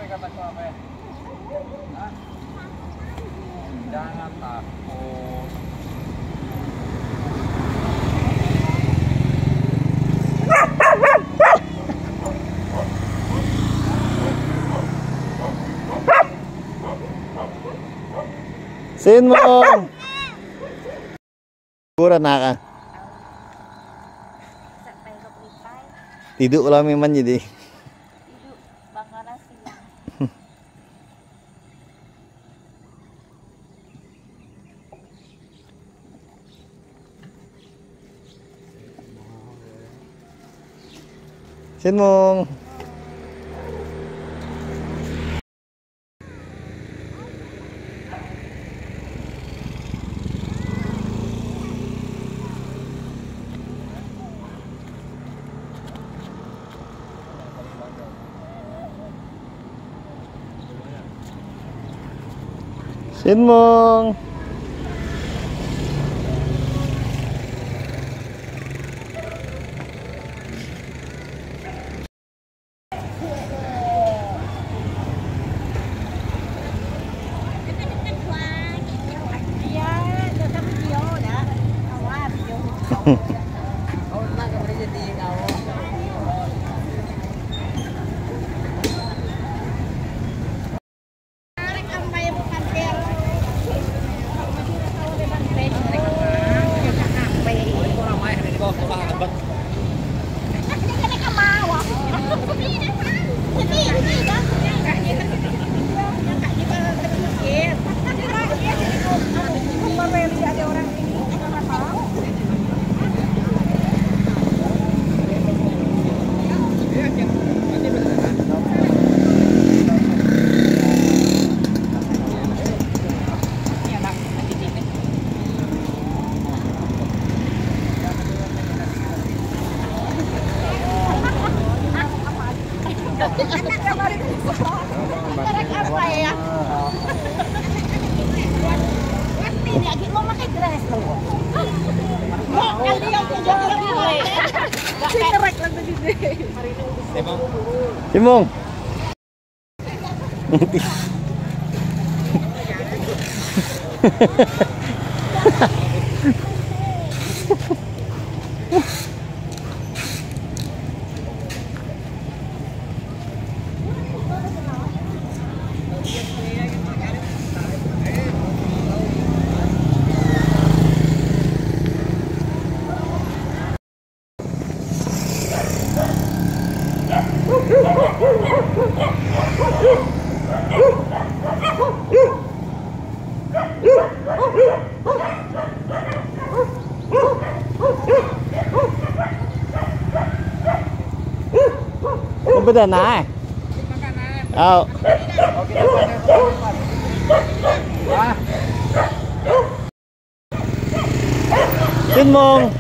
kataku apa ya? Hah? Jangan takut. Sin Mong. Kurang nak. Tidur lah memang jadi. Tidur bakaran siang. Sin Mong. Sin Mong. Simong. Không biết là này. Sin Mong.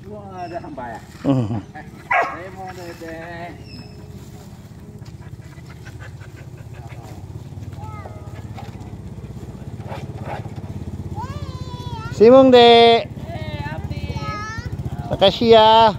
Wah, ada hamba ya? Saya mau deh. Simong dek. Makasih ya.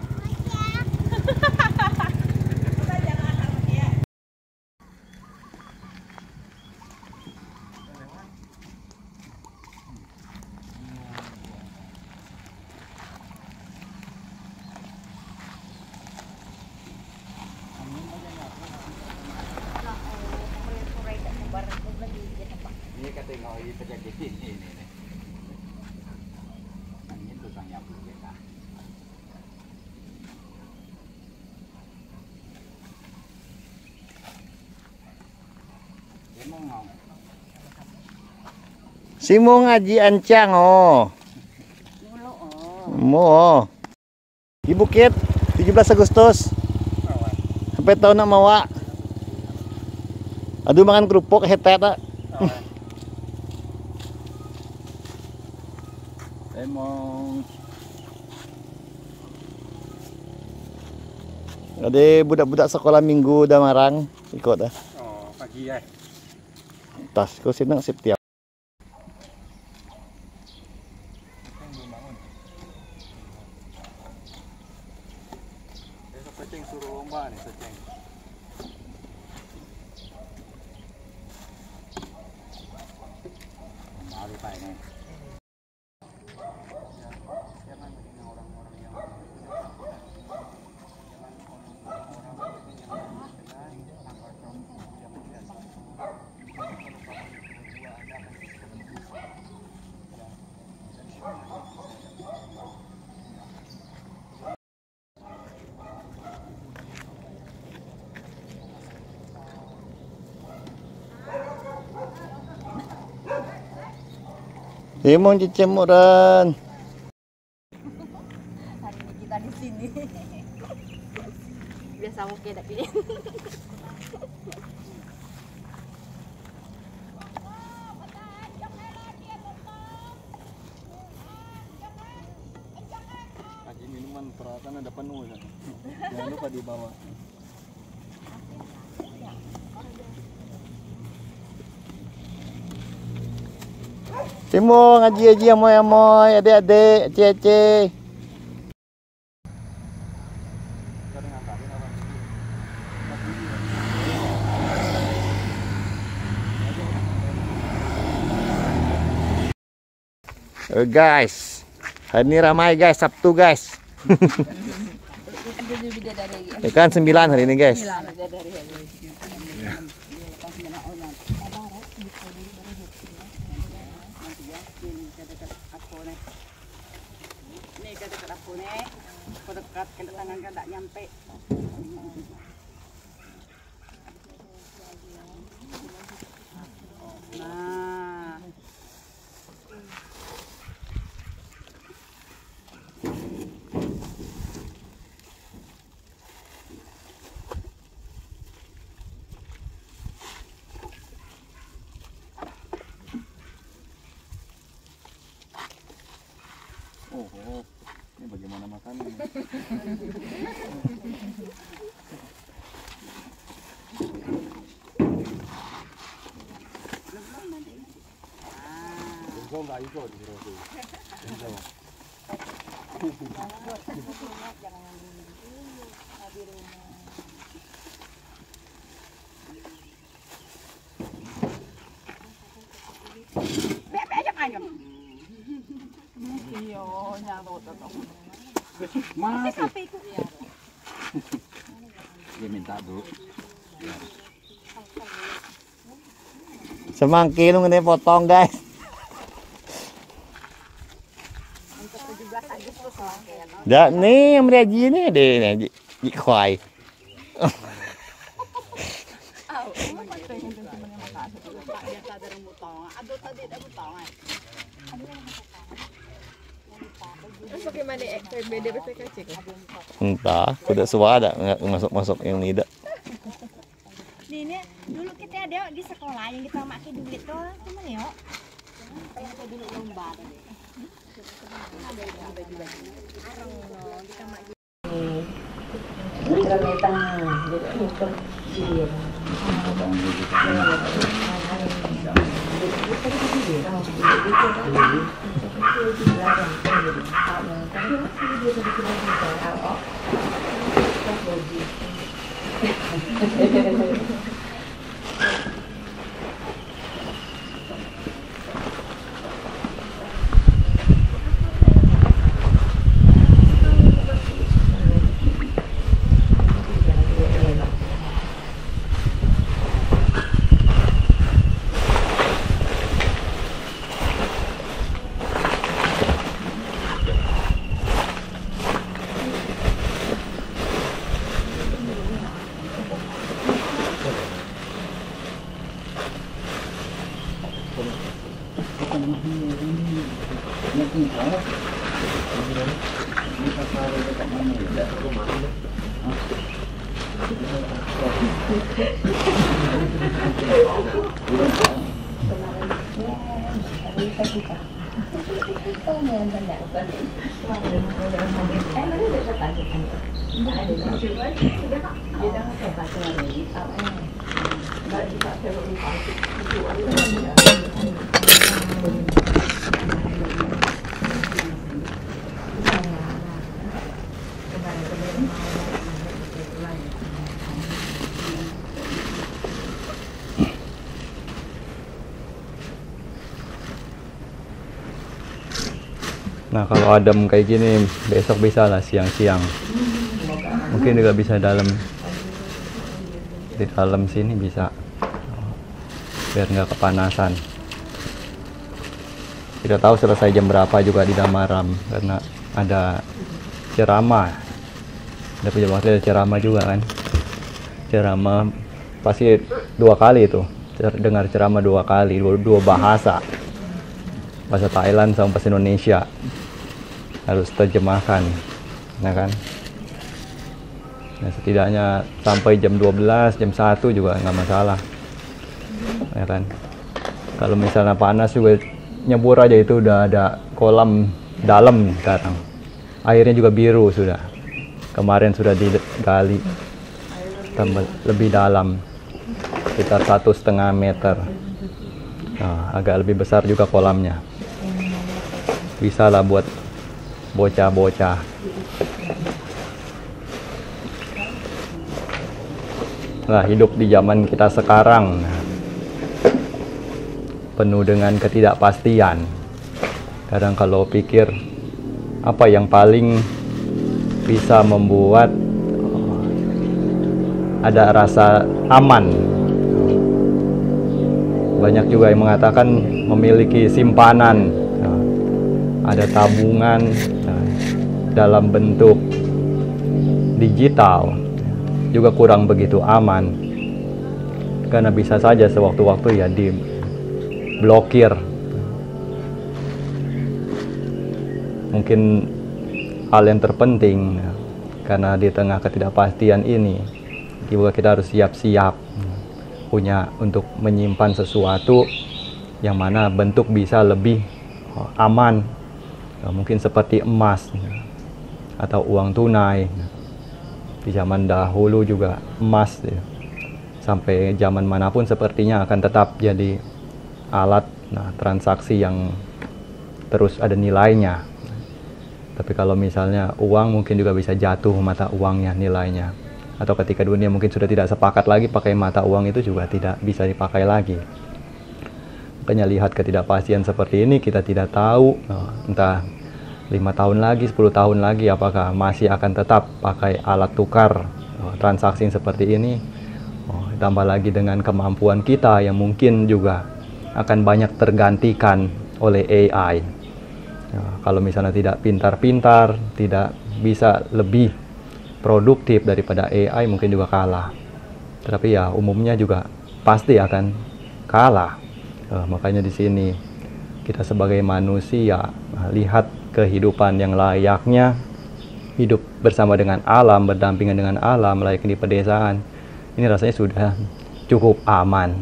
Ini katanya ini terjadi ini. Ini tukang nyapu kita. Simong Aji Ancang oh. Mo. Di Bukit 17 Agustus. Sampai tahun nak mawa. Aduh makan kerupuk hetet tak. Emang ada budak-budak sekolah minggu dah marang ikut dah. oh pagi ya. Tas ko sinang setiap. Seceng suruh lomba nih, seceng. Baru kayak nih. Emang cemuran. Hari ini kita di sini. Biasa mungkin tak pilih. Lagi minuman peralatan ada penuh kan. Jangan lupa dibawa. Timo ngaji-ngaji amoy-amoy, adik-adik, cie-cie. Guys, hari ini ramai guys, Sabtu guys. Ikan 9 hari ini guys. Ini dekat aku nih, aku dekat kena tangan kan tak nyampe. Nah, Oh, ini bagaimana makannya? Benzo nggak ikut di Rosi. Benzo. Mas, dia minta bu. Semangki lu ngene potong guys. Dah nih yang reaji nih deh nih di khoai. Bagaimana beda PPKC? Entah, tidak suara ada masuk yang ini dak. Ini dulu kita ada di sekolah yang kita pakai duit tuh, cuman yuk. Kita dulu lomba tadi. Nah kalau adem kayak gini besok bisa lah siang-siang, mungkin juga bisa di dalam sini bisa, biar nggak kepanasan. Tidak tahu selesai jam berapa juga di Damaram karena ada ceramah, ada punya waktu ada ceramah juga kan, ceramah pasti 2 kali itu, dengar ceramah 2 kali, dua bahasa Thailand sama bahasa Indonesia harus terjemahkan, ya kan. Nah, setidaknya sampai jam 12, jam 1 juga nggak masalah, ya kan. Kalau misalnya panas juga nyebur aja, itu udah ada kolam dalam sekarang, airnya juga biru sudah, kemarin sudah digali tambah lebih dalam sekitar 1,5 meter. Nah, agak lebih besar juga kolamnya, bisa lah buat bocah-bocah. Nah, hidup di zaman kita sekarang penuh dengan ketidakpastian. Kadang kalau pikir apa yang paling bisa membuat ada rasa aman, banyak juga yang mengatakan memiliki simpanan, ada tabungan dalam bentuk digital, juga kurang begitu aman, karena bisa saja sewaktu-waktu ya diblokir. Mungkin hal yang terpenting, karena di tengah ketidakpastian ini juga kita harus siap-siap punya untuk menyimpan sesuatu yang mana bentuk bisa lebih aman, mungkin seperti emas atau uang tunai. Di zaman dahulu juga emas sampai zaman manapun sepertinya akan tetap jadi alat transaksi yang terus ada nilainya. Tapi kalau misalnya uang mungkin juga bisa jatuh mata uangnya nilainya, atau ketika dunia mungkin sudah tidak sepakat lagi pakai mata uang itu juga tidak bisa dipakai lagi. Makanya lihat ketidakpastian seperti ini, kita tidak tahu entah 5 tahun lagi, 10 tahun lagi apakah masih akan tetap pakai alat tukar transaksi seperti ini. Tambah lagi dengan kemampuan kita yang mungkin juga akan banyak tergantikan oleh AI. Kalau misalnya tidak pintar-pintar, tidak bisa lebih produktif daripada AI, mungkin juga kalah. Tapi ya umumnya juga pasti akan kalah. Makanya di sini kita sebagai manusia lihat kehidupan yang layaknya, hidup bersama dengan alam, berdampingan dengan alam, layaknya di pedesaan. Ini rasanya sudah cukup aman.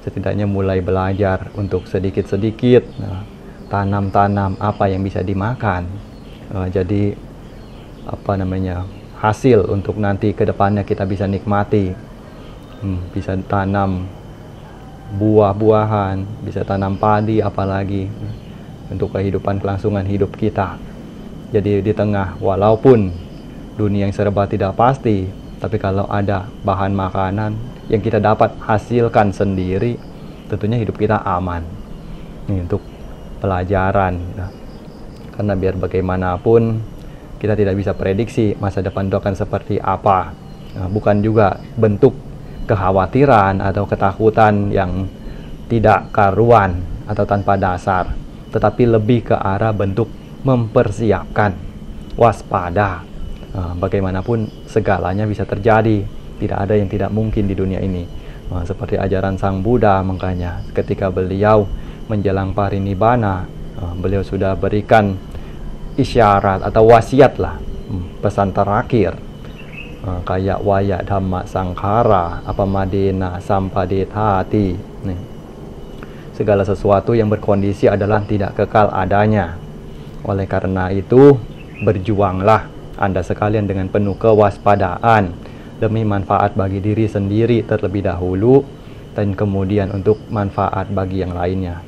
Setidaknya mulai belajar untuk sedikit-sedikit tanam-tanam apa yang bisa dimakan. Jadi hasil untuk nanti ke depannya kita bisa nikmati. Bisa tanam buah-buahan, bisa tanam padi, apalagi untuk kehidupan kelangsungan hidup kita. Jadi di tengah walaupun dunia yang serba tidak pasti, tapi kalau ada bahan makanan yang kita dapat hasilkan sendiri, tentunya hidup kita aman. Ini untuk pelajaran, karena biar bagaimanapun kita tidak bisa prediksi masa depan itu akan seperti apa. Bukan juga bentuk kekhawatiran atau ketakutan yang tidak karuan atau tanpa dasar, tetapi lebih ke arah bentuk mempersiapkan, waspada. Bagaimanapun segalanya bisa terjadi, tidak ada yang tidak mungkin di dunia ini. Seperti ajaran Sang Buddha, makanya ketika beliau menjelang parinibbana, beliau sudah berikan isyarat atau wasiat lah, pesan terakhir, kayak waya dhamma sangkara apamadena sampadethati. Segala sesuatu yang berkondisi adalah tidak kekal adanya. Oleh karena itu, berjuanglah Anda sekalian dengan penuh kewaspadaan demi manfaat bagi diri sendiri terlebih dahulu, dan kemudian untuk manfaat bagi yang lainnya.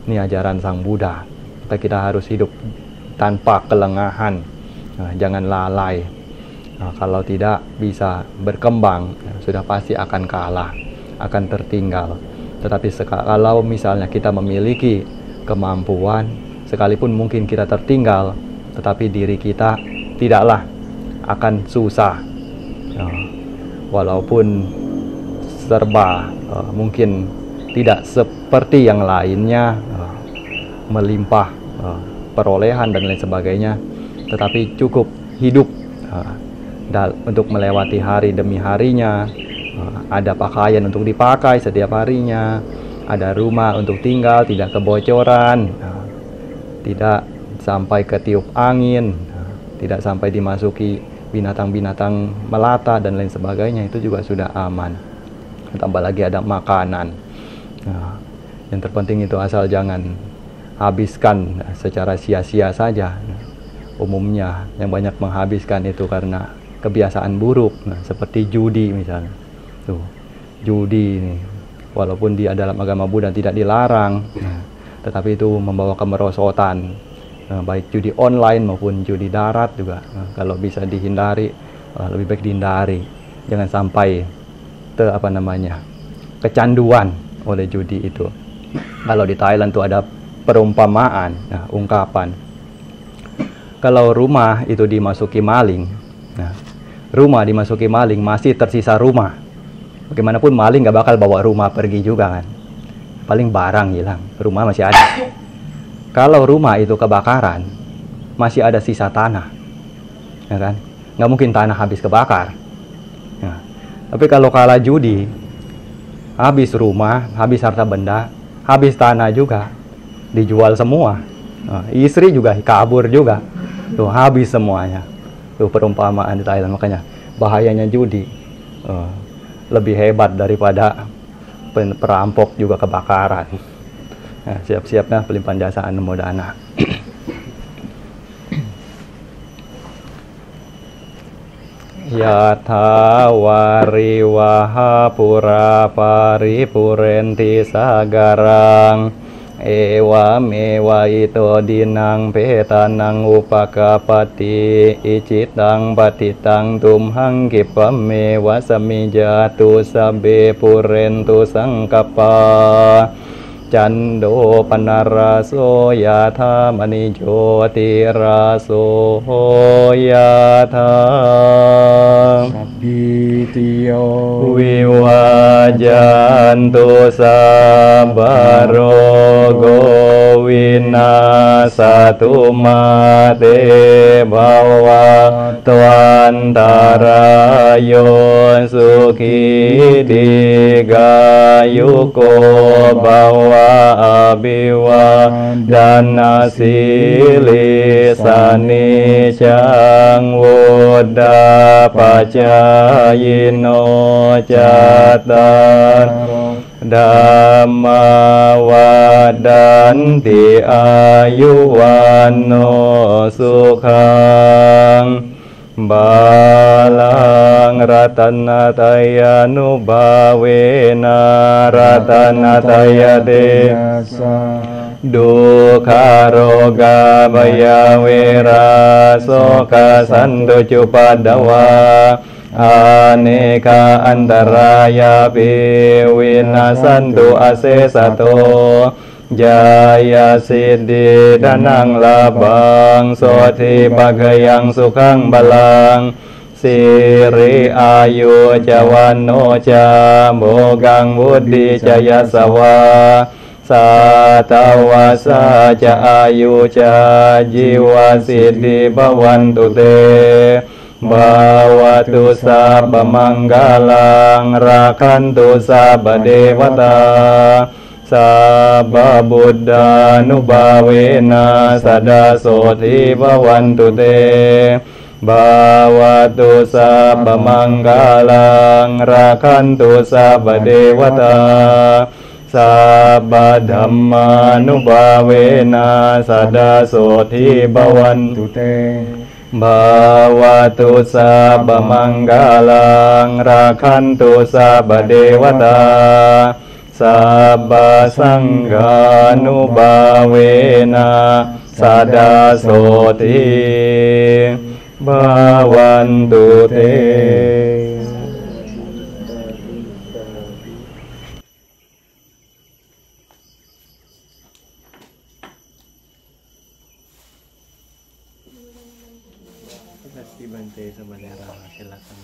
Ini ajaran Sang Buddha. Kita harus hidup tanpa kelengahan, jangan lalai. Kalau tidak bisa berkembang, sudah pasti akan kalah, akan tertinggal. Tetapi kalau misalnya kita memiliki kemampuan, sekalipun mungkin kita tertinggal, tetapi diri kita tidaklah akan susah. Walaupun serba mungkin tidak seperti yang lainnya, melimpah perolehan dan lain sebagainya, tetapi cukup hidup untuk melewati hari demi harinya, ada pakaian untuk dipakai setiap harinya, ada rumah untuk tinggal, tidak kebocoran, tidak sampai ketiup angin, tidak sampai dimasuki binatang-binatang melata dan lain sebagainya, itu juga sudah aman. Tambah lagi ada makanan. Yang terpenting itu asal jangan habiskan secara sia-sia saja. Umumnya yang banyak menghabiskan itu karena kebiasaan buruk, seperti judi misalnya. Tuh, judi ini, walaupun dia dalam agama Buddha tidak dilarang, tetapi itu membawa kemerosotan, baik judi online maupun judi darat juga. Kalau bisa dihindari, lebih baik dihindari. Jangan sampai kecanduan oleh judi itu. Kalau di Thailand tuh ada perumpamaan, ungkapan. Kalau rumah itu dimasuki maling, rumah dimasuki maling, masih tersisa rumah. Bagaimanapun maling gak bakal bawa rumah pergi juga kan. Paling barang hilang, rumah masih ada. Kalau rumah itu kebakaran, masih ada sisa tanah, ya kan? Nggak mungkin tanah habis kebakar. Tapi kalau kalah judi, habis rumah, habis harta benda, habis tanah juga, dijual semua. Istri juga kabur juga, tuh habis semuanya. Tuh perumpamaan di Thailand. Makanya bahayanya judi lebih hebat daripada perampok juga kebakaran. Siap-siapnya pelimpahan jasa Anumodana. Yatha wariwaha pura paripurenti sagarang ewa mewa ito dinang petanang upakapati icitang patitang tumhang kipame wasamijatu sabe purentu sangkapa Cando panaraso yatha manijo tiraso yatha Sabitiyo Wiwajantu sabaro winasatu mate bawa twantarayo sukhi digayuko bawa abiwa dana silisani cang wuda pacayino catar Dhamma wadanti ayuwano sukhang Balang ratanatayanu bhavena ratanatayate Dukharoga bayawera soka santu cupadawa Aneka antaraya piwinasantu asesato Jaya siddhi danang labang Soti bagayang sukang balang Siri ayu jawano ca Bogang buddhi jaya sawa Satawasa ca ayu ca Jiwa siddhi bawantu te Bawatu sabba manggalang Rakantu sabba dewata Sabba buddha nubhavena sadasoti bhavantu te Bhavatu sabba manggalang rakantu sabba dewata Sabba dhamma nubhavena sadasoti bhavantu te Bhavatu sabba manggalang rakhantu sabba devata sabba sanghanubhavena sada soti bhavantu te. Pasti bantai sebenarnya silakan.